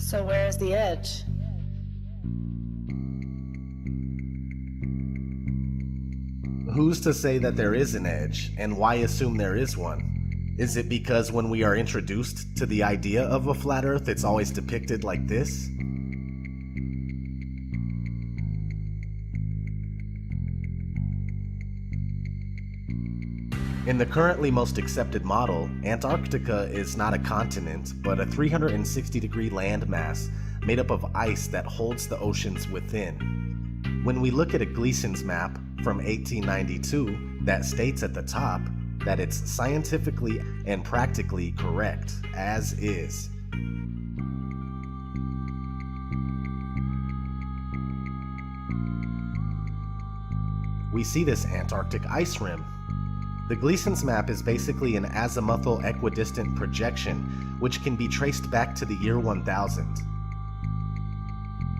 So where is the edge? Who's to say that there is an edge, and why assume there is one? Is it because when we are introduced to the idea of a flat Earth, it's always depicted like this? In the currently most accepted model, Antarctica is not a continent, but a 360-degree landmass made up of ice that holds the oceans within. When we look at a Gleason's map from 1892 that states at the top that it's scientifically and practically correct, as is. We see this Antarctic ice rim. The Gleason's map is basically an azimuthal equidistant projection, which can be traced back to the year 1000.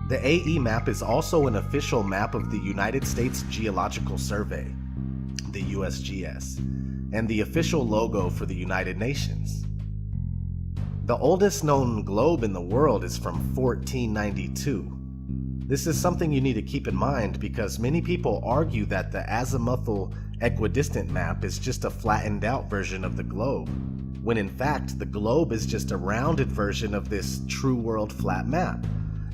The AE map is also an official map of the United States Geological Survey, the USGS, and the official logo for the United Nations. The oldest known globe in the world is from 1492. This is something you need to keep in mind because many people argue that the azimuthal equidistant map is just a flattened out version of the globe, when in fact the globe is just a rounded version of this true world flat map.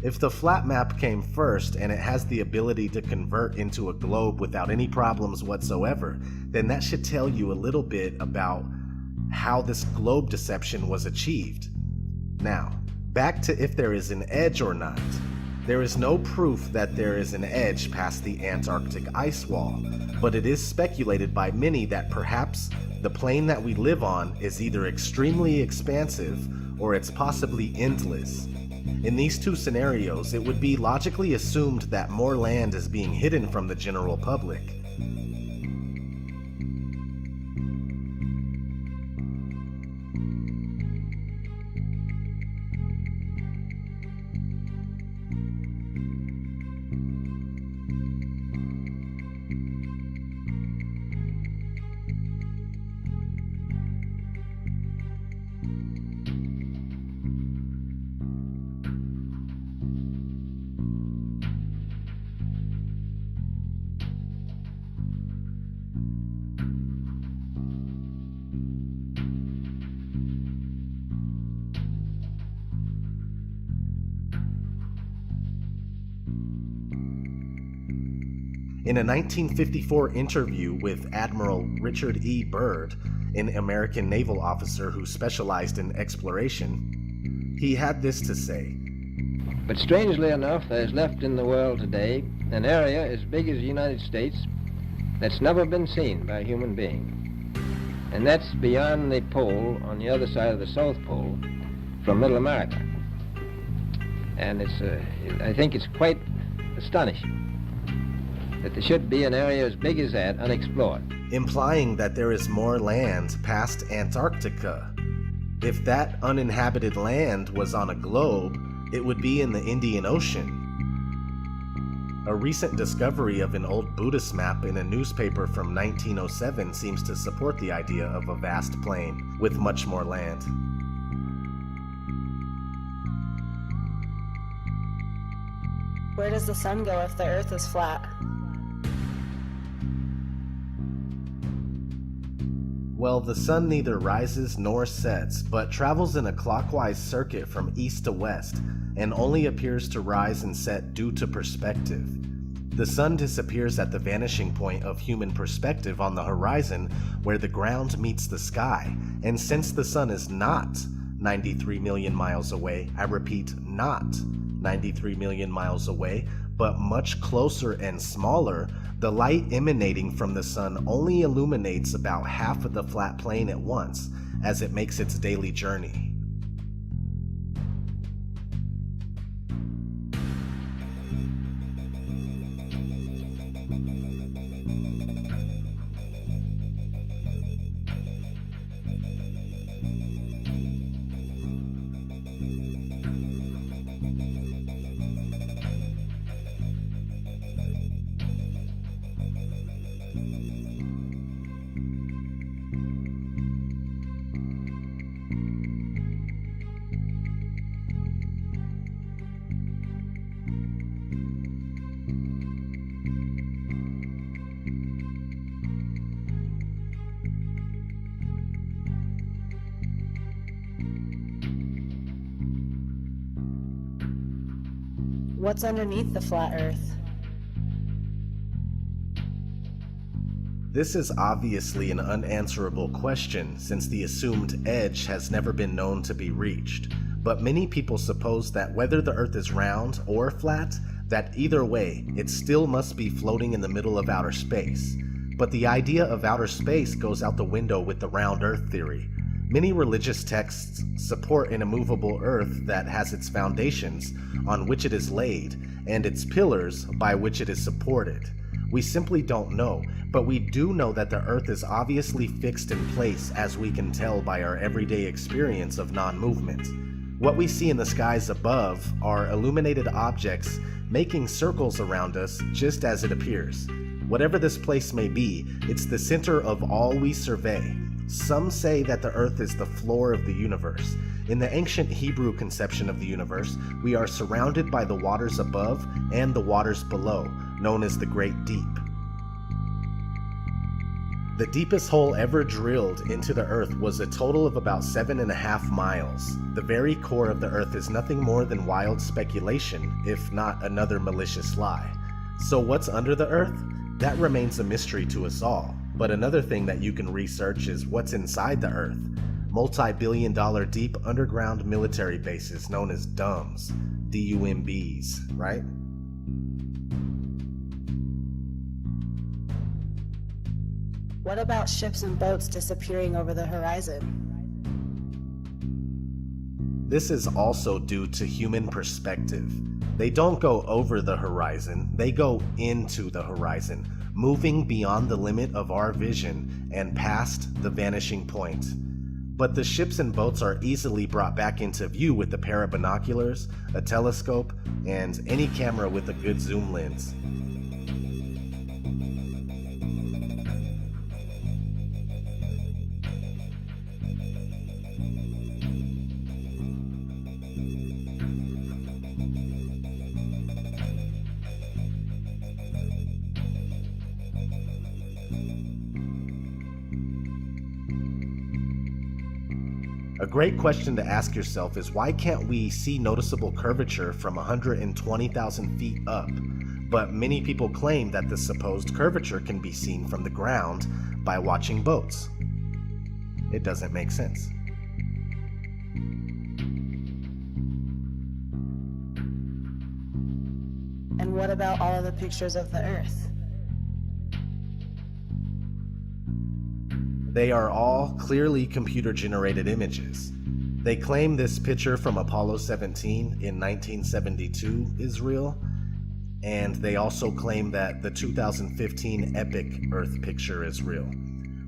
If the flat map came first and it has the ability to convert into a globe without any problems whatsoever, then that should tell you a little bit about how this globe deception was achieved. Now, back to if there is an edge or not. There is no proof that there is an edge past the Antarctic ice wall, but it is speculated by many that perhaps the plane that we live on is either extremely expansive or it's possibly endless. In these two scenarios, it would be logically assumed that more land is being hidden from the general public. In a 1954 interview with Admiral Richard E. Byrd, an American naval officer who specialized in exploration, he had this to say. But strangely enough, there is left in the world today an area as big as the United States that's never been seen by a human being. And that's beyond the pole, on the other side of the South Pole, from Middle America. And I think it's quite astonishing that there should be an area as big as that unexplored. Implying that there is more land past Antarctica. If that uninhabited land was on a globe, it would be in the Indian Ocean. A recent discovery of an old Buddhist map in a newspaper from 1907 seems to support the idea of a vast plain with much more land. Where does the sun go if the Earth is flat? Well, the sun neither rises nor sets, but travels in a clockwise circuit from east to west, and only appears to rise and set due to perspective. The sun disappears at the vanishing point of human perspective on the horizon where the ground meets the sky, and since the sun is not 93 million miles away, I repeat, not 93 million miles away, but much closer and smaller, the light emanating from the sun only illuminates about half of the flat plane at once as it makes its daily journey. What's underneath the flat Earth? This is obviously an unanswerable question since the assumed edge has never been known to be reached, but many people suppose that whether the Earth is round or flat, that either way, it still must be floating in the middle of outer space. But the idea of outer space goes out the window with the round Earth theory. Many religious texts support an immovable Earth that has its foundations on which it is laid and its pillars by which it is supported. We simply don't know, but we do know that the Earth is obviously fixed in place, as we can tell by our everyday experience of non-movement. What we see in the skies above are illuminated objects making circles around us just as it appears. Whatever this place may be, it's the center of all we survey. Some say that the Earth is the floor of the universe. In the ancient Hebrew conception of the universe, we are surrounded by the waters above and the waters below, known as the Great Deep. The deepest hole ever drilled into the Earth was a total of about 7.5 miles. The very core of the Earth is nothing more than wild speculation, if not another malicious lie. So what's under the Earth? That remains a mystery to us all. But another thing that you can research is what's inside the Earth. Multi-billion-dollar deep underground military bases known as DUMBs, D-U-M-Bs, right? What about ships and boats disappearing over the horizon? This is also due to human perspective. They don't go over the horizon, they go into the horizon, moving beyond the limit of our vision and past the vanishing point. But the ships and boats are easily brought back into view with a pair of binoculars, a telescope, and any camera with a good zoom lens. A great question to ask yourself is why can't we see noticeable curvature from 120,000 feet up? But many people claim that the supposed curvature can be seen from the ground by watching boats. It doesn't make sense. And what about all of the pictures of the Earth? They are all clearly computer-generated images. They claim this picture from Apollo 17 in 1972 is real, and they also claim that the 2015 Epic Earth picture is real.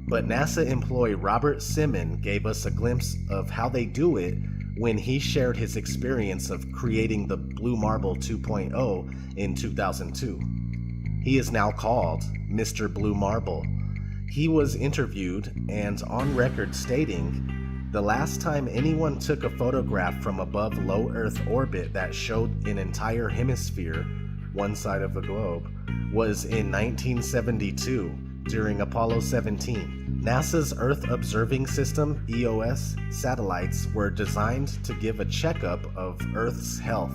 But NASA employee Robert Simon gave us a glimpse of how they do it when he shared his experience of creating the Blue Marble 2.0 in 2002. He is now called Mr. Blue Marble. He was interviewed and on record stating, "The last time anyone took a photograph from above low Earth orbit that showed an entire hemisphere, one side of the globe, was in 1972 during Apollo 17. NASA's Earth Observing System, EOS, satellites were designed to give a checkup of Earth's health.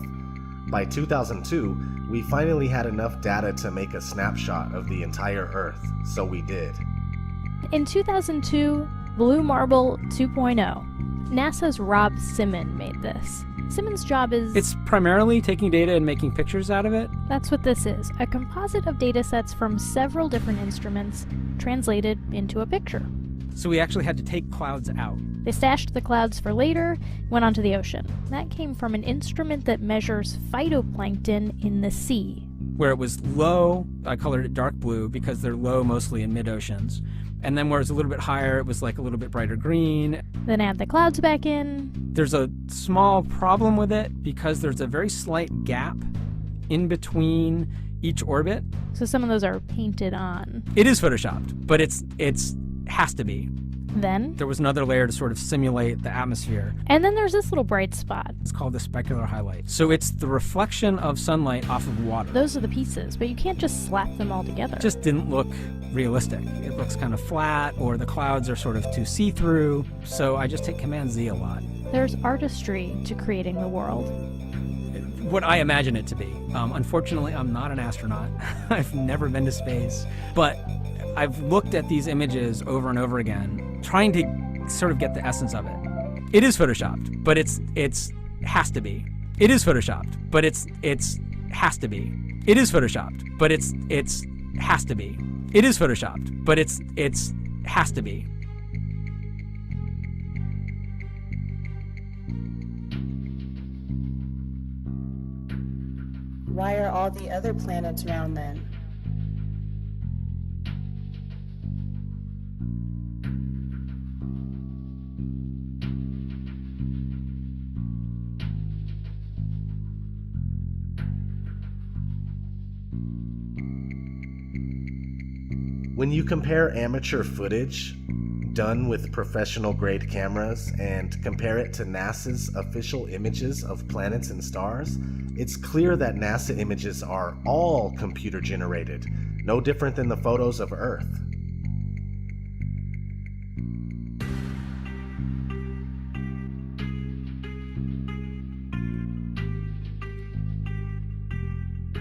By 2002, we finally had enough data to make a snapshot of the entire Earth, so we did." In 2002, Blue Marble 2.0. NASA's Rob Simon made this. Simon's job is... It's primarily taking data and making pictures out of it. That's what this is, a composite of data sets from several different instruments translated into a picture. So we actually had to take clouds out. They stashed the clouds for later, went onto the ocean. That came from an instrument that measures phytoplankton in the sea. Where it was low, I colored it dark blue because they're low mostly in mid-oceans. And then where it was a little bit higher, it was like a little bit brighter green. Then add the clouds back in. There's a small problem with it because there's a very slight gap in between each orbit. So some of those are painted on. It is photoshopped, but it's has to be. Then There was another layer to sort of simulate the atmosphere. and then there's this little bright spot. It's called the specular highlight. So it's the reflection of sunlight off of water. Those are the pieces, but you can't just slap them all together. It just didn't look realistic. It looks kind of flat, or the clouds are sort of too see-through. So I just hit Command Z a lot. There's artistry to creating the world. what I imagine it to be. Unfortunately, I'm not an astronaut. I've never been to space, but I've looked at these images over and over again, trying to sort of get the essence of it. It is photoshopped, but it's has to be. It is photoshopped, but it's has to be. It is photoshopped, but it's has to be. It is photoshopped, but it's has to be. Why are all the other planets round then? When you compare amateur footage done with professional grade cameras and compare it to NASA's official images of planets and stars, it's clear that NASA images are all computer generated, no different than the photos of Earth.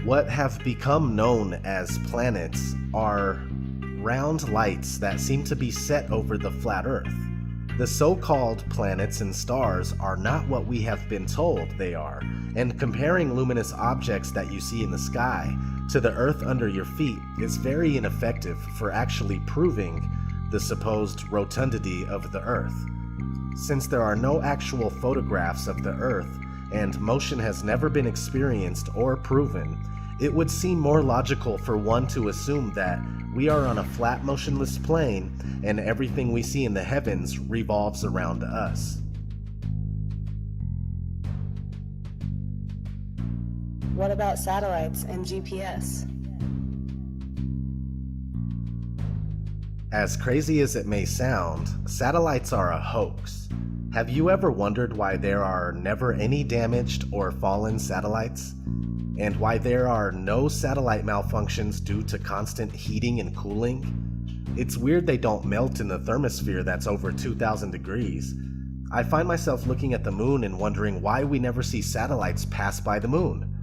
What have become known as planets are round lights that seem to be set over the flat Earth. The so-called planets and stars are not what we have been told they are, and comparing luminous objects that you see in the sky to the Earth under your feet is very ineffective for actually proving the supposed rotundity of the Earth. Since there are no actual photographs of the Earth and motion has never been experienced or proven, it would seem more logical for one to assume that we are on a flat, motionless plane and everything we see in the heavens revolves around us. What about satellites and GPS? As crazy as it may sound, satellites are a hoax. Have you ever wondered why there are never any damaged or fallen satellites? And why there are no satellite malfunctions due to constant heating and cooling? It's weird they don't melt in the thermosphere that's over 2,000 degrees. I find myself looking at the moon and wondering why we never see satellites pass by the moon.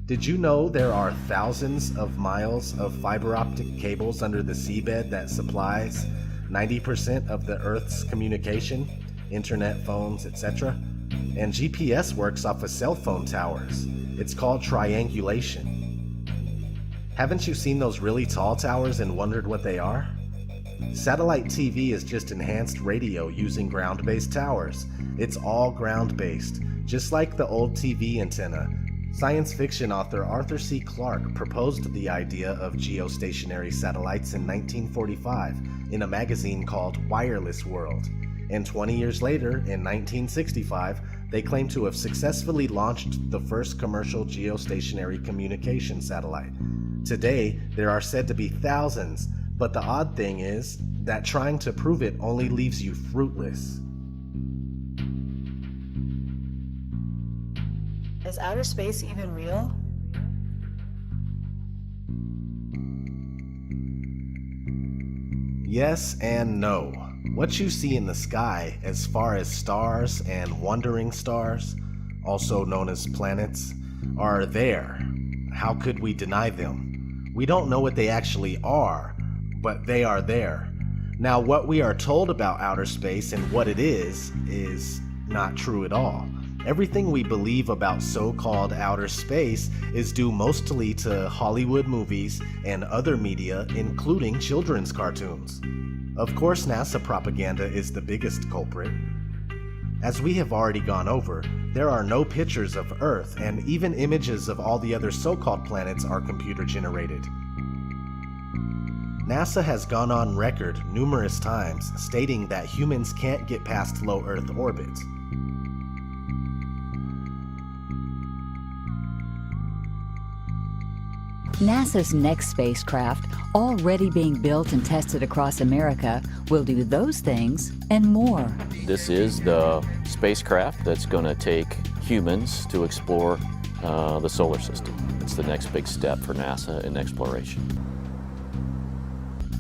Did you know there are thousands of miles of fiber optic cables under the seabed that supplies 90% of the Earth's communication, internet, phones, etc.? And GPS works off of cell phone towers. It's called triangulation. Haven't you seen those really tall towers and wondered what they are? Satellite TV is just enhanced radio using ground-based towers. It's all ground-based, just like the old TV antenna. Science fiction author Arthur C. Clarke proposed the idea of geostationary satellites in 1945 in a magazine called Wireless World. And 20 years later, in 1965, they claim to have successfully launched the first commercial geostationary communication satellite. Today, there are said to be thousands, but the odd thing is that trying to prove it only leaves you fruitless. Is outer space even real? Yes and no. What you see in the sky, as far as stars and wandering stars, also known as planets, are there. How could we deny them? We don't know what they actually are, but they are there. Now, what we are told about outer space and what it is not true at all. Everything we believe about so-called outer space is due mostly to Hollywood movies and other media, including children's cartoons. Of course, NASA propaganda is the biggest culprit. As we have already gone over, there are no pictures of Earth, and even images of all the other so-called planets are computer-generated. NASA has gone on record numerous times stating that humans can't get past low Earth orbit. NASA's next spacecraft, already being built and tested across America, will do those things and more. This is the spacecraft that's going to take humans to explore the solar system. It's the next big step for NASA in exploration.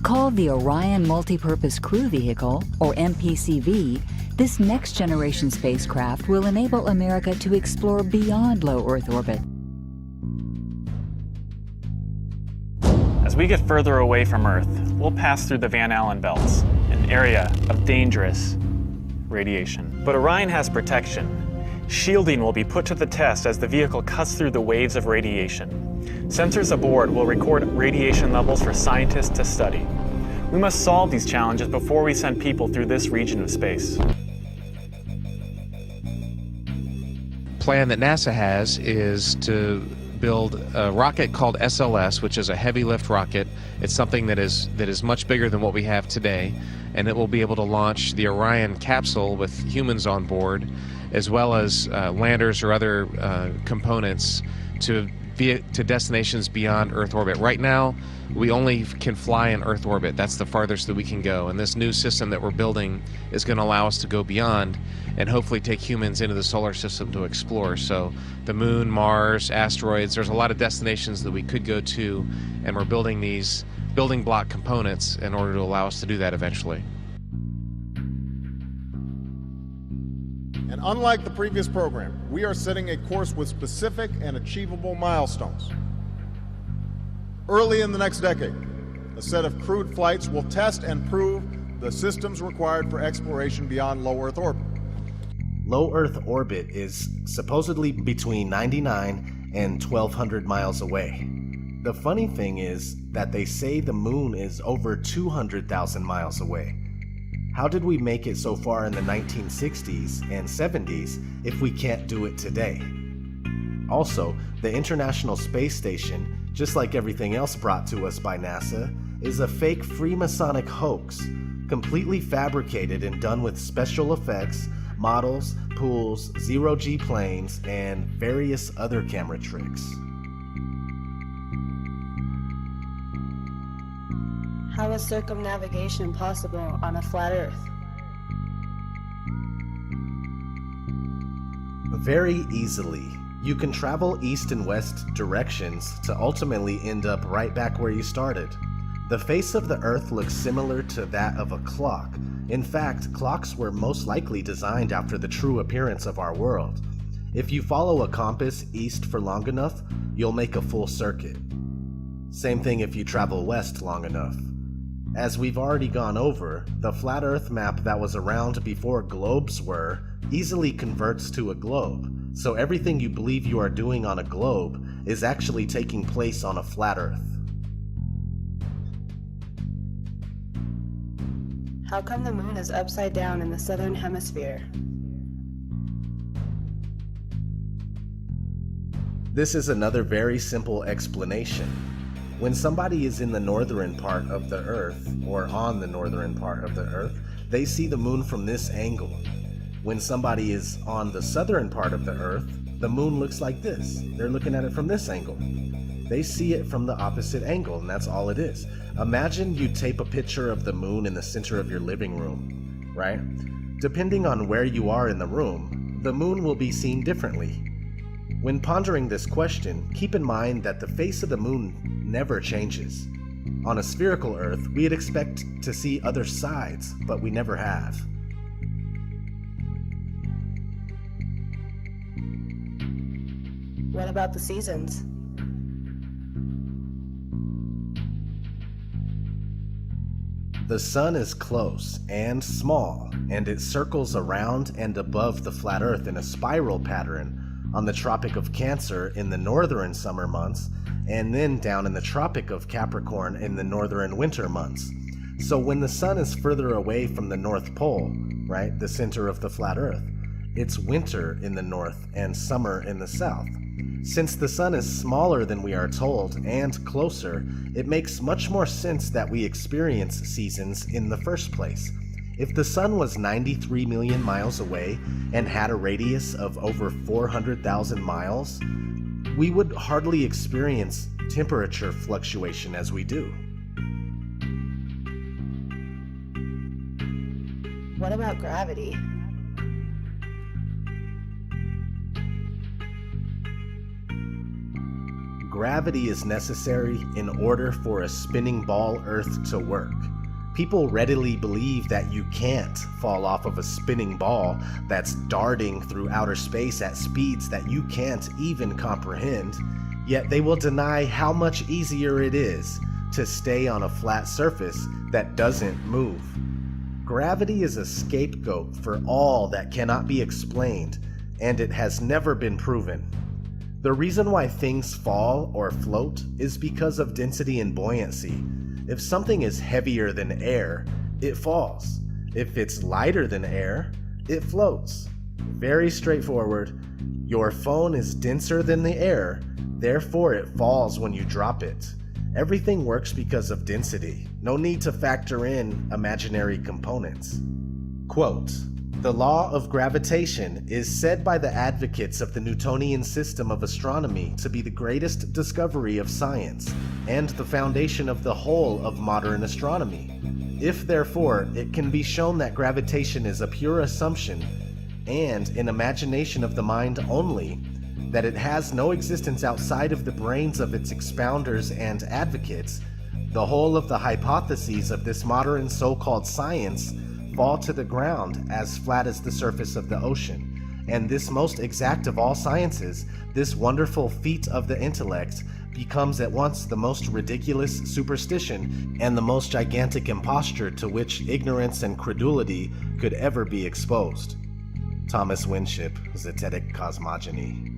Called the Orion Multipurpose Crew Vehicle, or MPCV, this next-generation spacecraft will enable America to explore beyond low Earth orbit we get further away from Earth, we'll pass through the Van Allen belts, an area of dangerous radiation. But Orion has protection. Shielding will be put to the test as the vehicle cuts through the waves of radiation. Sensors aboard will record radiation levels for scientists to study. We must solve these challenges before we send people through this region of space. Plan that NASA has is to build a rocket called SLS, which is a heavy lift rocket. It's something that is much bigger than what we have today, and it will be able to launch the Orion capsule with humans on board, as well as landers or other components to destinations beyond Earth orbit. Right now, we only can fly in Earth orbit. That's the farthest that we can go. And this new system that we're building is going to allow us to go beyond and hopefully take humans into the solar system to explore. So the moon, Mars, asteroids, there's a lot of destinations that we could go to, and we're building these building block components in order to allow us to do that eventually. And unlike the previous program, we are setting a course with specific and achievable milestones. Early in the next decade, a set of crewed flights will test and prove the systems required for exploration beyond low Earth orbit. Low Earth orbit is supposedly between 99 and 1,200 miles away. The funny thing is that they say the moon is over 200,000 miles away. How did we make it so far in the 1960s and 70s if we can't do it today? Also, the International Space Station, just like everything else brought to us by NASA, is a fake Freemasonic hoax, completely fabricated and done with special effects, models, pools, zero-G planes, and various other camera tricks. How is circumnavigation possible on a flat Earth? Very easily. You can travel east and west directions to ultimately end up right back where you started. The face of the Earth looks similar to that of a clock. In fact, clocks were most likely designed after the true appearance of our world. If you follow a compass east for long enough, you'll make a full circuit. Same thing if you travel west long enough. As we've already gone over, the flat Earth map that was around before globes were easily converts to a globe, so everything you believe you are doing on a globe is actually taking place on a flat Earth. How come the moon is upside down in the southern hemisphere? This is another very simple explanation. When somebody is in the northern part of the Earth, or on the northern part of the Earth, they see the moon from this angle. When somebody is on the southern part of the Earth, the moon looks like this. They're looking at it from this angle. They see it from the opposite angle, and that's all it is. Imagine you tape a picture of the moon in the center of your living room, right? Depending on where you are in the room, the moon will be seen differently. When pondering this question, keep in mind that the face of the moon never changes. On a spherical Earth, we'd expect to see other sides, but we never have. What about the seasons? The sun is close and small, and it circles around and above the flat Earth in a spiral pattern on the Tropic of Cancer in the northern summer months, and then down in the Tropic of Capricorn in the northern winter months. So when the sun is further away from the North Pole, right, the center of the flat Earth, it's winter in the north and summer in the south. Since the sun is smaller than we are told and closer, it makes much more sense that we experience seasons in the first place. If the sun was 93 million miles away and had a radius of over 400,000 miles, we would hardly experience temperature fluctuation as we do. What about gravity? Gravity is necessary in order for a spinning ball Earth to work. People readily believe that you can't fall off of a spinning ball that's darting through outer space at speeds that you can't even comprehend, yet they will deny how much easier it is to stay on a flat surface that doesn't move. Gravity is a scapegoat for all that cannot be explained, and it has never been proven. The reason why things fall or float is because of density and buoyancy. If something is heavier than air, it falls. If it's lighter than air, it floats. Very straightforward. Your phone is denser than the air, therefore it falls when you drop it. Everything works because of density. No need to factor in imaginary components. Quote, "The law of gravitation is said by the advocates of the Newtonian system of astronomy to be the greatest discovery of science and the foundation of the whole of modern astronomy. If, therefore, it can be shown that gravitation is a pure assumption and an imagination of the mind only, that it has no existence outside of the brains of its expounders and advocates, the whole of the hypotheses of this modern so-called science fall to the ground as flat as the surface of the ocean. And this most exact of all sciences, this wonderful feat of the intellect, becomes at once the most ridiculous superstition and the most gigantic imposture to which ignorance and credulity could ever be exposed." Thomas Winship, Zetetic Cosmogony.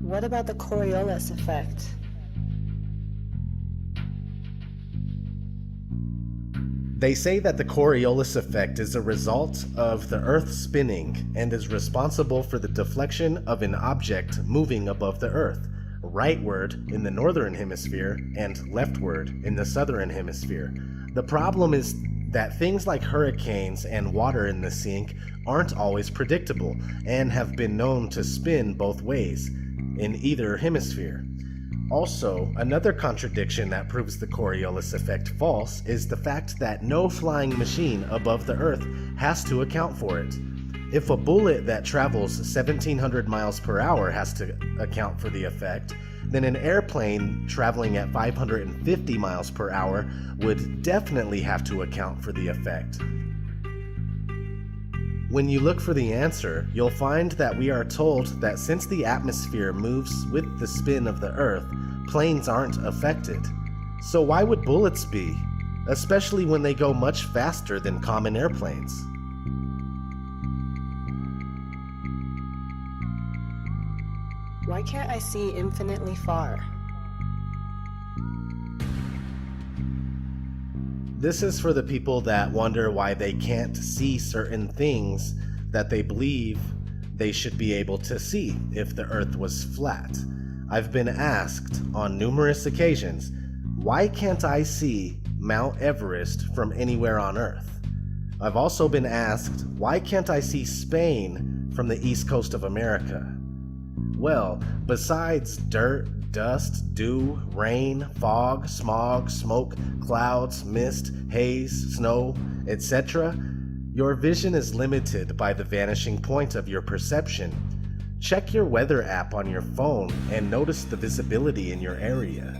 What about the Coriolis effect? They say that the Coriolis effect is a result of the Earth spinning and is responsible for the deflection of an object moving above the Earth, rightward in the northern hemisphere and leftward in the southern hemisphere. The problem is that things like hurricanes and water in the sink aren't always predictable and have been known to spin both ways in either hemisphere. Also, another contradiction that proves the Coriolis effect false is the fact that no flying machine above the Earth has to account for it. If a bullet that travels 1,700 miles per hour has to account for the effect, then an airplane traveling at 550 miles per hour would definitely have to account for the effect. When you look for the answer, you'll find that we are told that since the atmosphere moves with the spin of the Earth, planes aren't affected. So why would bullets be? Especially when they go much faster than common airplanes. Why can't I see infinitely far? This is for the people that wonder why they can't see certain things that they believe they should be able to see if the Earth was flat. I've been asked on numerous occasions, why can't I see Mount Everest from anywhere on Earth? I've also been asked, why can't I see Spain from the east coast of America? Well, besides dirt, dust, dew, rain, fog, smog, smoke, clouds, mist, haze, snow, etc., your vision is limited by the vanishing point of your perception. Check your weather app on your phone and notice the visibility in your area.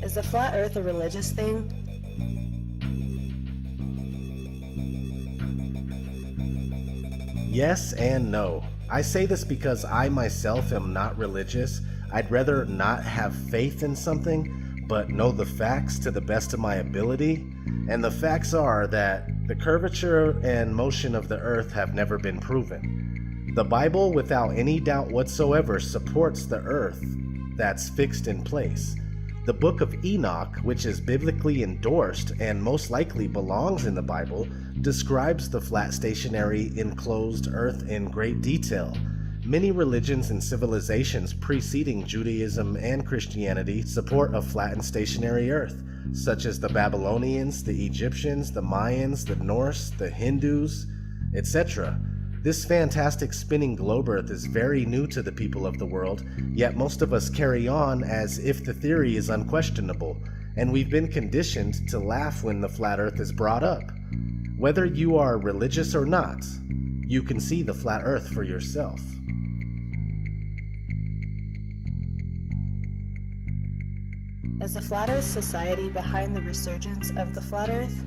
Is the flat Earth a religious thing? Yes and no. I say this because I myself am not religious. I'd rather not have faith in something, but know the facts to the best of my ability. And the facts are that the curvature and motion of the Earth have never been proven. The Bible, without any doubt whatsoever, supports the Earth that's fixed in place. The Book of Enoch, which is biblically endorsed and most likely belongs in the Bible, describes the flat stationary enclosed Earth in great detail. Many religions and civilizations preceding Judaism and Christianity support a flat and stationary Earth, such as the Babylonians, the Egyptians, the Mayans, the Norse, the Hindus, etc. This fantastic spinning globe Earth is very new to the people of the world, yet most of us carry on as if the theory is unquestionable, and we've been conditioned to laugh when the flat Earth is brought up. Whether you are religious or not, you can see the flat Earth for yourself. Is the Flat Earth Society behind the resurgence of the flat Earth?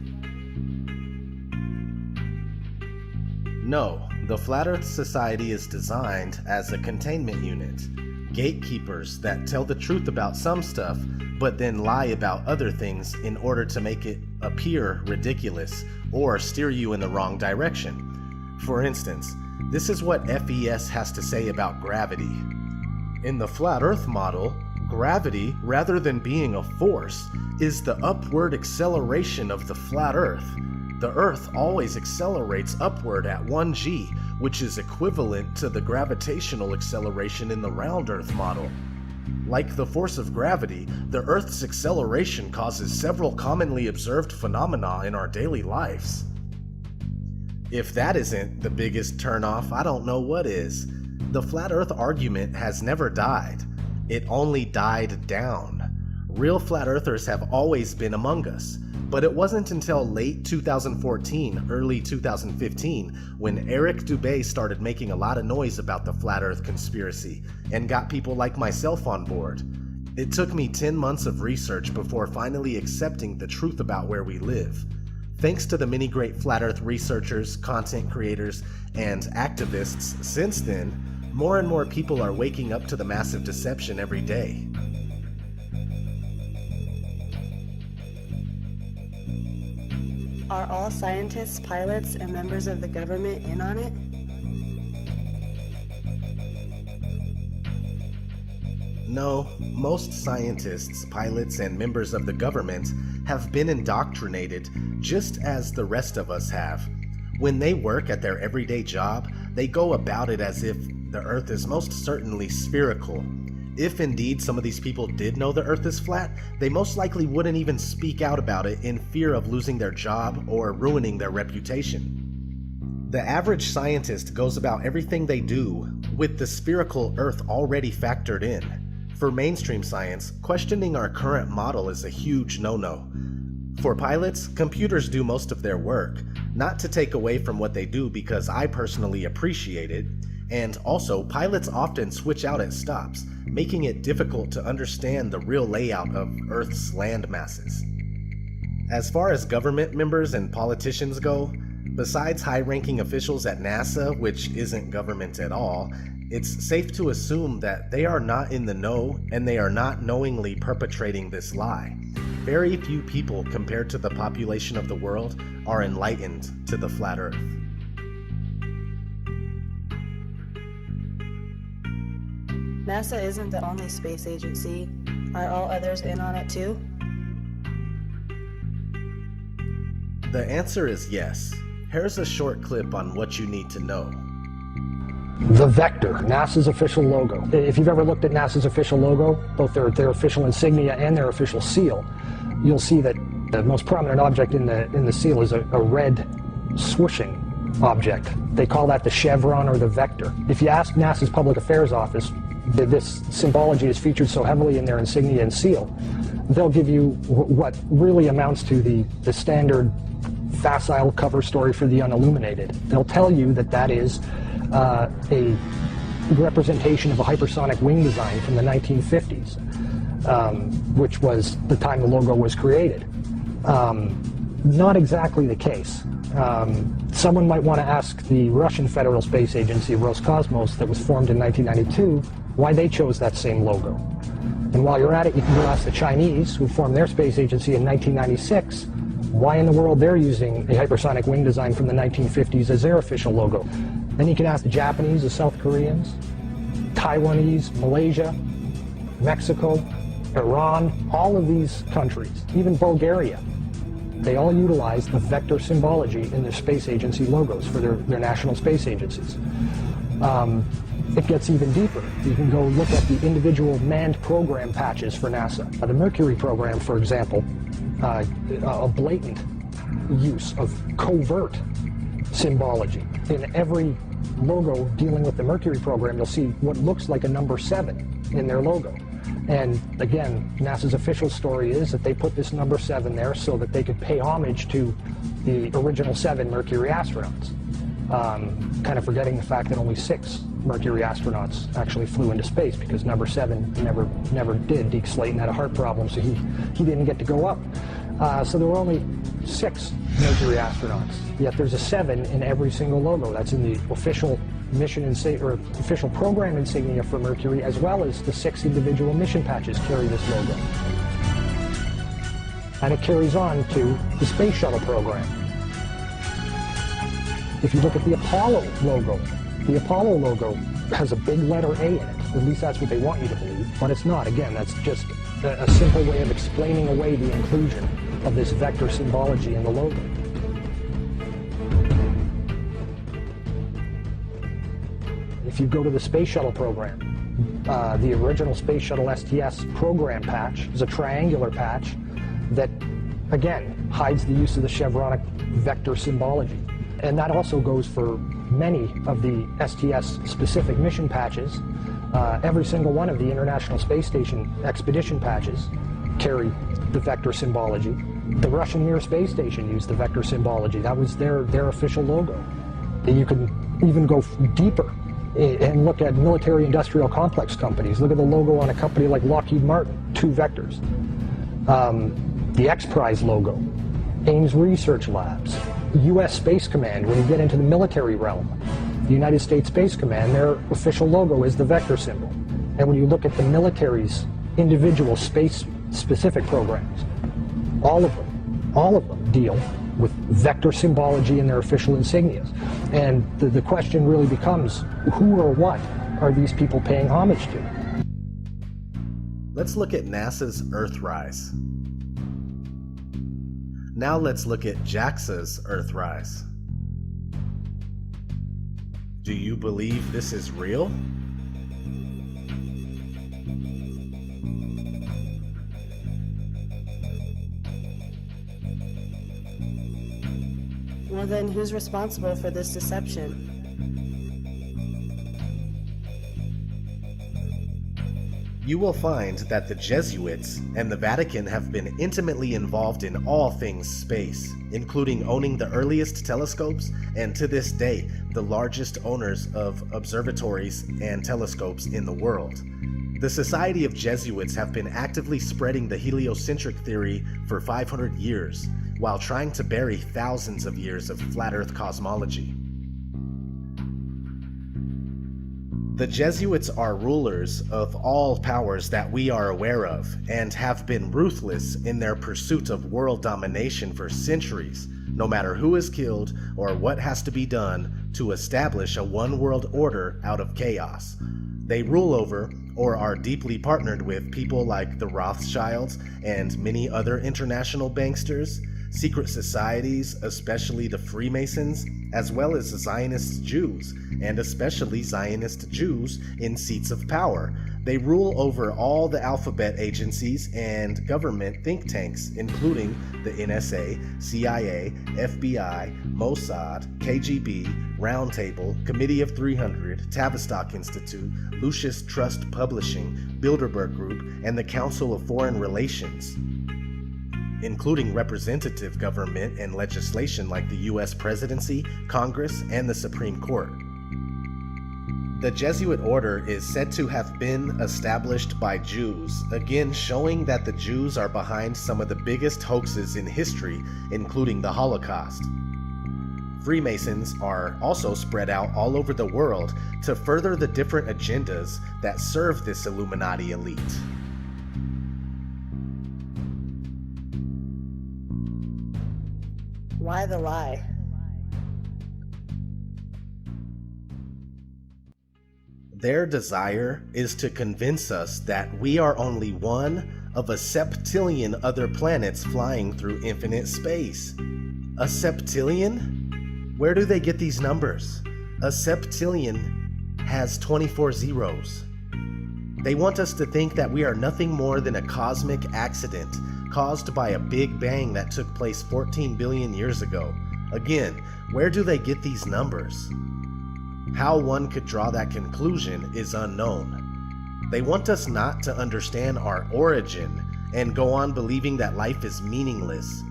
No, the Flat Earth Society is designed as a containment unit. Gatekeepers that tell the truth about some stuff, but then lie about other things in order to make it appear ridiculous or steer you in the wrong direction. For instance, this is what FES has to say about gravity. In the Flat Earth model, gravity, rather than being a force, is the upward acceleration of the flat Earth. The Earth always accelerates upward at 1g, which is equivalent to the gravitational acceleration in the round Earth model. Like the force of gravity, the Earth's acceleration causes several commonly observed phenomena in our daily lives. If that isn't the biggest turnoff, I don't know what is. The Flat Earth argument has never died. It only died down. Real Flat Earthers have always been among us. But it wasn't until late 2014, early 2015, when Eric Dubé started making a lot of noise about the Flat Earth conspiracy and got people like myself on board. It took me 10 months of research before finally accepting the truth about where we live. Thanks to the many great Flat Earth researchers, content creators, and activists since then, more and more people are waking up to the massive deception every day. Are all scientists, pilots, and members of the government in on it? No, most scientists, pilots, and members of the government have been indoctrinated just as the rest of us have. When they work at their everyday job, they go about it as if the Earth is most certainly spherical. If indeed some of these people did know the Earth is flat, they most likely wouldn't even speak out about it in fear of losing their job or ruining their reputation. The average scientist goes about everything they do with the spherical Earth already factored in. For mainstream science, questioning our current model is a huge no-no. For pilots, computers do most of their work, not to take away from what they do because I personally appreciate it, and also pilots often switch out at stops, making it difficult to understand the real layout of Earth's land masses. As far as government members and politicians go, besides high-ranking officials at NASA, which isn't government at all, it's safe to assume that they are not in the know and they are not knowingly perpetrating this lie. Very few people compared to the population of the world are enlightened to the flat Earth. NASA isn't the only space agency. Are all others in on it too? The answer is yes. Here's a short clip on what you need to know. The Vector, NASA's official logo. If you've ever looked at NASA's official logo, both their official insignia and their official seal, you'll see that the most prominent object in the seal is a red swooshing object. They call that the chevron or the vector. If you ask NASA's Public Affairs Office, this symbology is featured so heavily in their insignia and seal, they'll give you what really amounts to the standard facile cover story for the unilluminated. They'll tell you that that is a representation of a hypersonic wing design from the 1950s, which was the time the logo was created. Not exactly the case. Someone might want to ask the Russian Federal Space Agency, Roscosmos, that was formed in 1992, why they chose that same logo. And while you're at it, you can go ask the Chinese, who formed their space agency in 1996, why in the world they're using a hypersonic wing design from the 1950s as their official logo. Then you can ask the Japanese, the South Koreans, Taiwanese, Malaysia, Mexico, Iran, all of these countries, even Bulgaria. They all utilize the vector symbology in their space agency logos for their national space agencies. It gets even deeper. You can go look at the individual manned program patches for NASA. The Mercury program, for example, a blatant use of covert symbology. In every logo dealing with the Mercury program, you'll see what looks like a number 7 in their logo. And again, NASA's official story is that they put this number 7 there so that they could pay homage to the original 7 Mercury astronauts. Kind of forgetting the fact that only 6 Mercury astronauts actually flew into space, because number 7 never did. Deke Slayton had a heart problem, so he didn't get to go up. So there were only 6 Mercury astronauts, yet there's a 7 in every single logo. That's in the official mission or official program insignia for Mercury, as well as the 6 individual mission patches carry this logo. And it carries on to the Space Shuttle program. If you look at the Apollo logo has a big letter A in it. At least that's what they want you to believe, but it's not. Again, that's just a simple way of explaining away the inclusion of this vector symbology in the logo. If you go to the Space Shuttle program, the original Space Shuttle STS program patch is a triangular patch that, again, hides the use of the chevronic vector symbology. And that also goes for many of the STS-specific mission patches. Every single one of the International Space Station expedition patches carry the vector symbology. The Russian Mir space station used the vector symbology. That was their official logo. You can even go deeper and look at military-industrial complex companies. Look at the logo on a company like Lockheed Martin, 2 vectors. The X Prize logo, Ames Research Labs, U.S. Space Command. When you get into the military realm, the United States Space Command, their official logo is the vector symbol. And when you look at the military's individual space-specific programs, all of them deal with vector symbology in their official insignias. And the question really becomes, who or what are these people paying homage to? Let's look at NASA's Earthrise. Now let's look at JAXA's Earthrise. Do you believe this is real? Well then, who's responsible for this deception? You will find that the Jesuits and the Vatican have been intimately involved in all things space, including owning the earliest telescopes and, to this day, the largest owners of observatories and telescopes in the world. The Society of Jesuits have been actively spreading the heliocentric theory for 500 years, while trying to bury thousands of years of flat Earth cosmology. The Jesuits are rulers of all powers that we are aware of, and have been ruthless in their pursuit of world domination for centuries, no matter who is killed or what has to be done to establish a one-world order out of chaos. They rule over, or are deeply partnered with, people like the Rothschilds and many other international banksters, secret societies, especially the Freemasons, as well as Zionist Jews, and especially Zionist Jews in seats of power. They rule over all the alphabet agencies and government think tanks, including the NSA, CIA, FBI, Mossad, KGB, Roundtable, Committee of 300, Tavistock Institute, Lucius Trust Publishing, Bilderberg Group, and the Council of Foreign Relations, including representative government and legislation like the US Presidency, Congress, and the Supreme Court. The Jesuit order is said to have been established by Jews, again showing that the Jews are behind some of the biggest hoaxes in history, including the Holocaust. Freemasons are also spread out all over the world to further the different agendas that serve this Illuminati elite. Why the lie? Their desire is to convince us that we are only one of a septillion other planets flying through infinite space. A septillion? Where do they get these numbers? A septillion has 24 zeros. They want us to think that we are nothing more than a cosmic accident caused by a Big Bang that took place 14 billion years ago. Again, where do they get these numbers? How one could draw that conclusion is unknown. They want us not to understand our origin and go on believing that life is meaningless.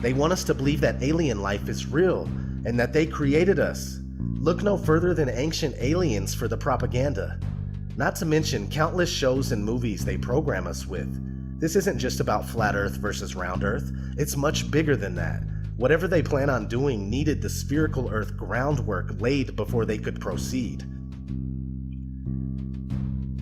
They want us to believe that alien life is real and that they created us. Look no further than Ancient Aliens for the propaganda. Not to mention countless shows and movies they program us with. This isn't just about flat Earth versus round Earth. It's much bigger than that. Whatever they plan on doing needed the spherical Earth groundwork laid before they could proceed.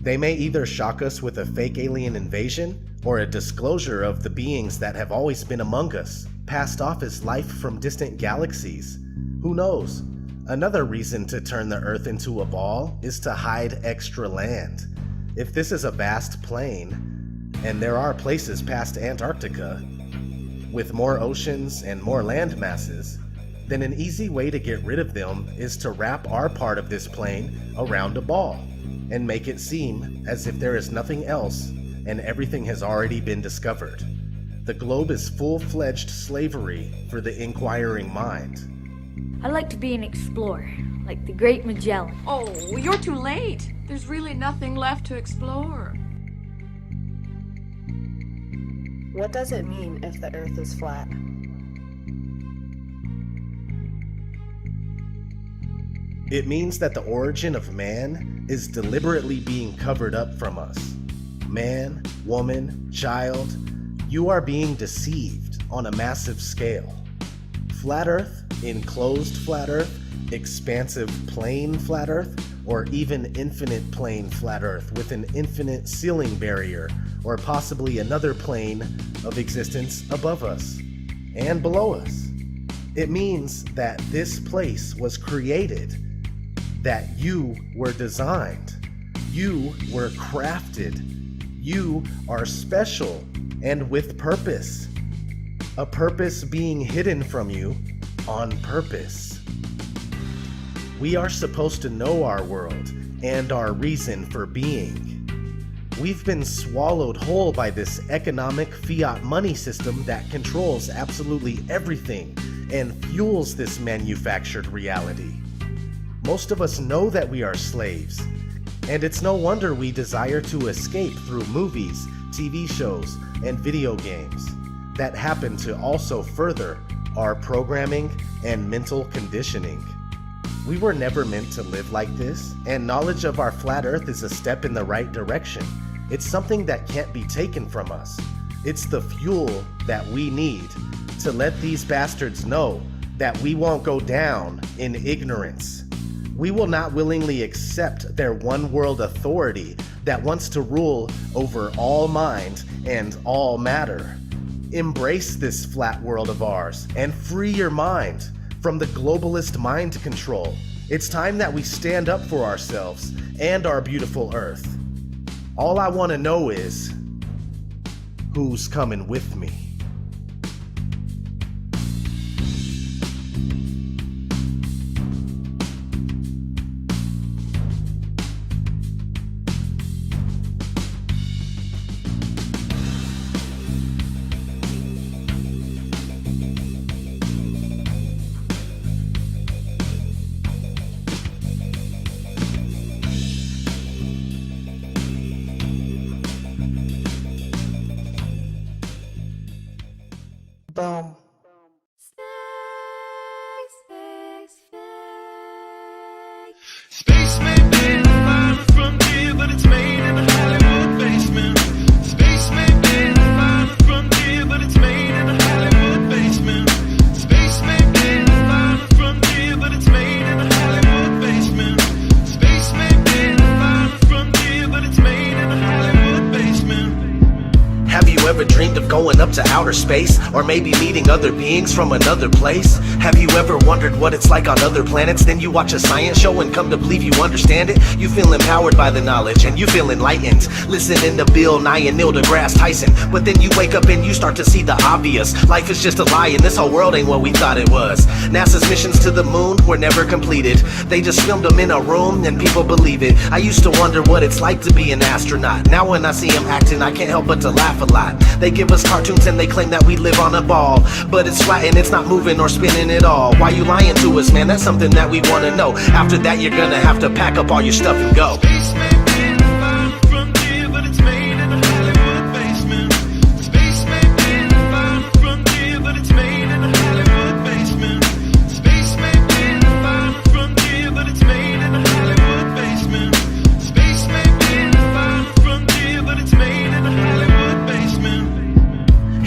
They may either shock us with a fake alien invasion or a disclosure of the beings that have always been among us, passed off as life from distant galaxies. Who knows? Another reason to turn the Earth into a ball is to hide extra land. If this is a vast plain, and there are places past Antarctica, with more oceans and more land masses, then an easy way to get rid of them is to wrap our part of this plain around a ball and make it seem as if there is nothing else and everything has already been discovered. The globe is full-fledged slavery for the inquiring mind. I'd like to be an explorer, like the Great Magellan. Oh, you're too late. There's really nothing left to explore. What does it mean if the Earth is flat? It means that the origin of man is deliberately being covered up from us. Man, woman, child, you are being deceived on a massive scale. Flat Earth, enclosed flat Earth, expansive plane flat Earth, or even infinite plane flat Earth with an infinite ceiling barrier, or possibly another plane of existence above us and below us. It means that this place was created, that you were designed, you were crafted, you are special and with purpose. A purpose being hidden from you on purpose. We are supposed to know our world and our reason for being. We've been swallowed whole by this economic fiat money system that controls absolutely everything and fuels this manufactured reality. Most of us know that we are slaves, and it's no wonder we desire to escape through movies, TV shows, and video games that happen to also further our programming and mental conditioning. We were never meant to live like this, and knowledge of our flat Earth is a step in the right direction. It's something that can't be taken from us. It's the fuel that we need to let these bastards know that we won't go down in ignorance. We will not willingly accept their one world authority that wants to rule over all mind and all matter. Embrace this flat world of ours and free your mind from the globalist mind control. It's time that we stand up for ourselves and our beautiful Earth. All I want to know is, who's coming with me? Boom. Space may be the final frontier, but it's made in a Hollywood basement. Space may be the final frontier, but it's made in a Hollywood basement. Space may be the final frontier, but it's made in a Hollywood basement. Space may be the final frontier, but it's made in a Hollywood basement. Have you ever dreamed of going up to outer space, or maybe meeting other beings from another place? Have you ever wondered what it's like on other planets? Then you watch a science show and come to believe you understand it. You feel empowered by the knowledge and you feel enlightened, listening to Bill Nye and Neil deGrasse Tyson. But then you wake up and you start to see the obvious. Life is just a lie and this whole world ain't what we thought it was. NASA's missions to the moon were never completed. They just filmed them in a room and people believe it. I used to wonder what it's like to be an astronaut. Now when I see them acting, I can't help but to laugh a lot. They give us cartoons and they claim that we live on a ball, but it's flat and it's not moving or spinning at all. Why you lying to us, man? That's something that we want to know. After that, you're gonna have to pack up all your stuff and go. Space may be the final frontier, but it's made in a Hollywood basement. Space may be the final frontier, but it's made in a Hollywood basement. Space may be the final frontier, but it's made in a Hollywood basement. Space may be the final frontier, but it's made in a Hollywood basement.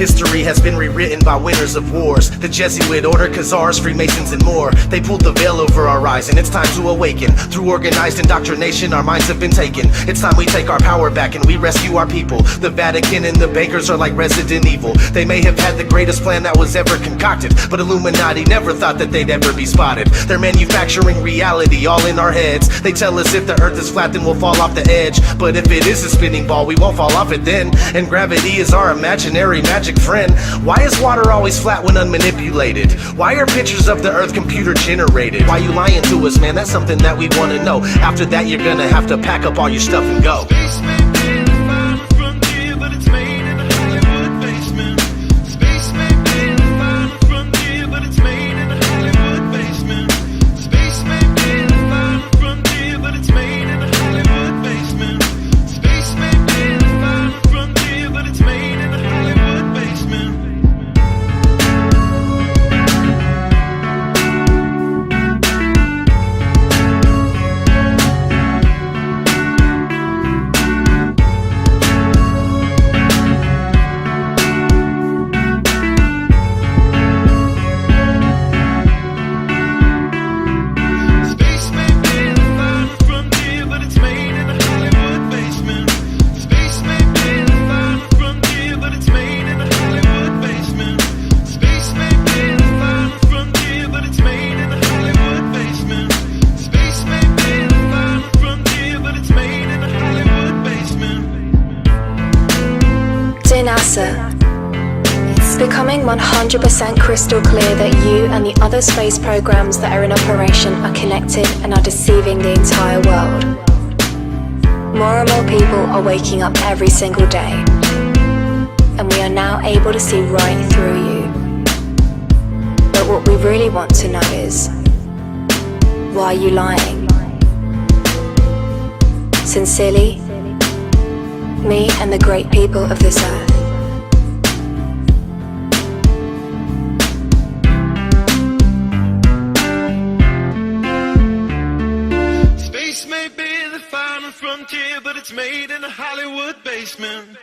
History has been rewritten by winners of wars. The Jesuit order, Khazars, Freemasons, and more. They pulled the veil over our eyes, and it's time to awaken. Through organized indoctrination, our minds have been taken. It's time we take our power back and we rescue our people. The Vatican and the bankers are like Resident Evil. They may have had the greatest plan that was ever concocted, but Illuminati never thought that they'd ever be spotted. They're manufacturing reality all in our heads. They tell us if the earth is flat then we'll fall off the edge, but if it is a spinning ball we won't fall off it then. And gravity is our imaginary magic friend. Why is water always flat when unmanipulated? Why are pictures of the earth computer generated? Why you lying to us, man? That's something that we want to know. After that you're gonna have to pack up all your stuff and go. Space may be the final frontier, but it's made in a Hollywood basement. Space may be the final frontier, but it's made in a Hollywood basement. Space may be the final frontier, but it's made in a Hollywood basement. Space may be the final frontier, but it's made in a Hollywood basement. Space may be the final frontier, but it's made in a Hollywood basement. Space may be the final frontier, but it's made in a Hollywood basement. Space may be the final frontier, but it's made in a Hollywood basement. Space may be the final frontier, but it's made in a Hollywood basement. Dear NASA, it's becoming 100% crystal clear that you and the other space programs that are in operation are connected and are deceiving the entire world. More and more people are waking up every single day, and we are now able to see right through you. But what we really want to know is, why are you lying? Sincerely, me and the great people of this earth. Space may be the final frontier, but it's made in a Hollywood basement.